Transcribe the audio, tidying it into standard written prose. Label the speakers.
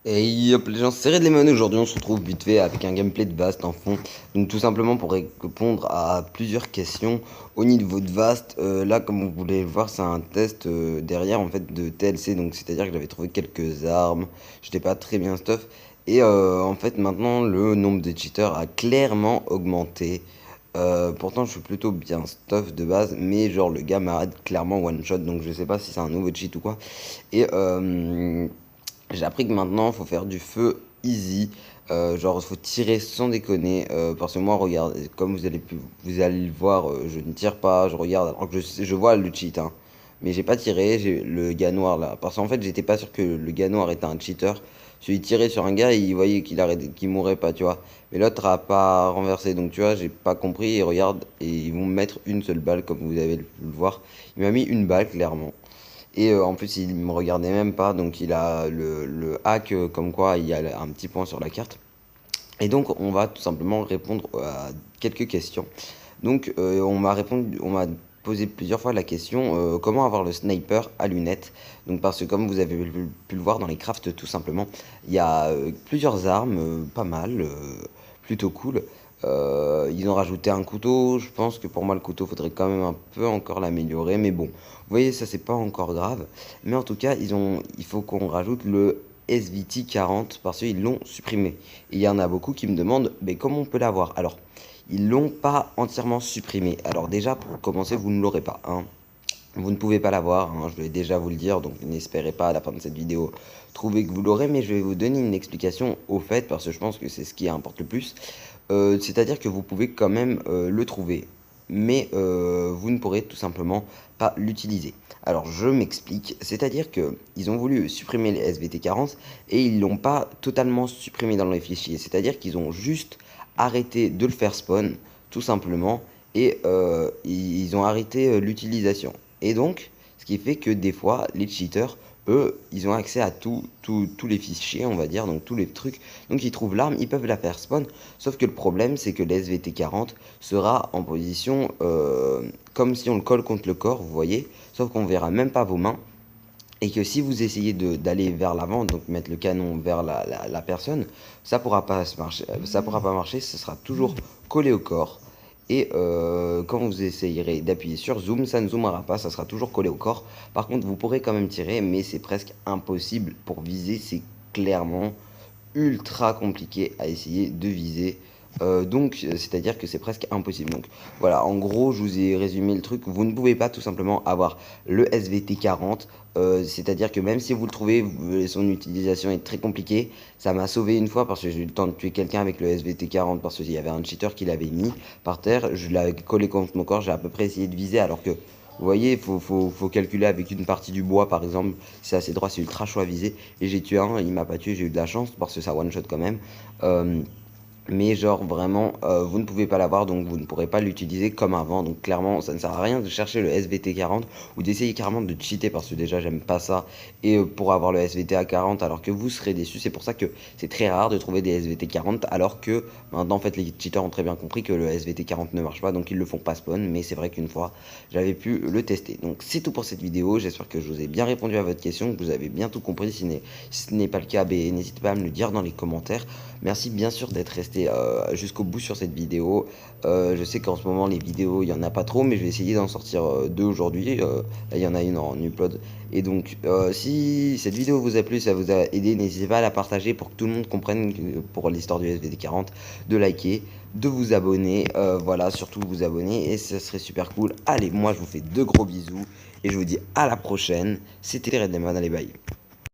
Speaker 1: Et hop les gens, c'est Redlemon. Aujourd'hui on se retrouve vite fait avec un gameplay de Vast en fond. Donc tout simplement pour répondre à plusieurs questions au niveau de Vast. Là comme vous voulez le voir, c'est un test derrière en fait de TLC. Donc c'est à dire que j'avais trouvé quelques armes, j'étais pas très bien stuff. Et en fait maintenant le nombre de cheaters a clairement augmenté. Pourtant je suis plutôt bien stuff de base, mais genre le gars m'arrête clairement one shot. Donc je sais pas si c'est un nouveau cheat ou quoi. Et j'ai appris que maintenant, il faut faire du feu easy. Genre, il faut tirer sans déconner. Parce que moi, regarde, comme vous allez le voir, je ne tire pas, je regarde, alors que je vois le cheat, hein. Mais j'ai pas tiré, j'ai le gars noir là. Parce qu'en fait, j'étais pas sûr que le gars noir était un cheater. Celui tirait sur un gars et il voyait qu'il mourrait pas, tu vois. Mais l'autre a pas renversé, donc tu vois, j'ai pas compris. Et regarde, et ils vont me mettre une seule balle, comme vous avez pu le voir. Il m'a mis une balle, clairement. Et en plus, il me regardait même pas, donc il a le hack comme quoi il y a un petit point sur la carte. Et donc, on va tout simplement répondre à quelques questions. Donc, on m'a posé plusieurs fois la question comment avoir le sniper à lunettes. Donc, parce que comme vous avez pu le voir dans les crafts, tout simplement, il y a plusieurs armes, pas mal, plutôt cool. Ils ont rajouté un couteau. Je pense que pour moi, le couteau, faudrait quand même un peu encore l'améliorer. Mais bon, vous voyez, ça, c'est pas encore grave. Mais en tout cas, il faut qu'on rajoute le SVT 40 parce qu'ils l'ont supprimé. Et il y en a beaucoup qui me demandent mais comment on peut l'avoir. Alors, ils l'ont pas entièrement supprimé. Alors déjà, pour commencer, vous ne l'aurez pas, hein. Vous ne pouvez pas l'avoir, hein, je vais déjà vous le dire, donc n'espérez pas à la fin de cette vidéo trouver que vous l'aurez, mais je vais vous donner une explication au fait, parce que je pense que c'est ce qui importe le plus. C'est-à-dire que vous pouvez quand même le trouver, mais vous ne pourrez tout simplement pas l'utiliser. Alors je m'explique, c'est-à-dire que ils ont voulu supprimer les SVT40 et ils l'ont pas totalement supprimé dans les fichiers, c'est-à-dire qu'ils ont juste arrêté de le faire spawn, tout simplement, et ils ont arrêté l'utilisation. Et donc, ce qui fait que des fois, les cheaters, eux, ils ont accès à tous les fichiers, on va dire, donc tous les trucs. Donc ils trouvent l'arme, ils peuvent la faire spawn. Sauf que le problème, c'est que l'SVT40 sera en position comme si on le colle contre le corps, vous voyez. Sauf qu'on verra même pas vos mains. Et que si vous essayez d'aller vers l'avant, donc mettre le canon vers la personne, ça pourra pas marcher, ce sera toujours collé au corps. Et quand vous essayerez d'appuyer sur zoom, ça ne zoomera pas, ça sera toujours collé au corps. Par contre, vous pourrez quand même tirer, mais c'est presque impossible pour viser, c'est clairement ultra compliqué à essayer de viser. C'est-à-dire que c'est presque impossible. Donc, voilà, en gros, je vous ai résumé le truc. Vous ne pouvez pas tout simplement avoir le SVT40. C'est-à-dire que même si vous le trouvez, son utilisation est très compliquée. Ça m'a sauvé une fois parce que j'ai eu le temps de tuer quelqu'un avec le SVT40 parce qu'il y avait un cheater qui l'avait mis par terre. Je l'avais collé contre mon corps. J'ai à peu près essayé de viser alors que vous voyez, faut calculer avec une partie du bois, par exemple. Si c'est assez droit, c'est ultra chaud à viser. Et j'ai tué un, il m'a pas tué, j'ai eu de la chance, parce que ça one-shot quand même. Euh, mais genre vraiment, vous ne pouvez pas l'avoir, donc vous ne pourrez pas l'utiliser comme avant. Donc clairement, ça ne sert à rien de chercher le SVT 40 ou d'essayer carrément de cheater parce que déjà j'aime pas ça. Et pour avoir le SVT à 40 alors que vous serez déçus, c'est pour ça que c'est très rare de trouver des SVT 40 alors que maintenant en fait les cheaters ont très bien compris que le SVT 40 ne marche pas donc ils le font pas spawn. Mais c'est vrai qu'une fois j'avais pu le tester. Donc c'est tout pour cette vidéo, j'espère que je vous ai bien répondu à votre question, que vous avez bien tout compris. Si ce n'est pas le cas, ben, n'hésitez pas à me le dire dans les commentaires. Merci bien sûr d'être resté jusqu'au bout sur cette vidéo. Je sais qu'en ce moment les vidéos il n'y en a pas trop, mais je vais essayer d'en sortir deux aujourd'hui. Là il y en a une en upload. Et donc si cette vidéo vous a plu, ça vous a aidé, n'hésitez pas à la partager pour que tout le monde comprenne pour l'histoire du SVT 40, de liker, de vous abonner. Voilà, surtout vous abonner et ça serait super cool. Allez, moi je vous fais de gros bisous et je vous dis à la prochaine. C'était Redlemon, allez bye.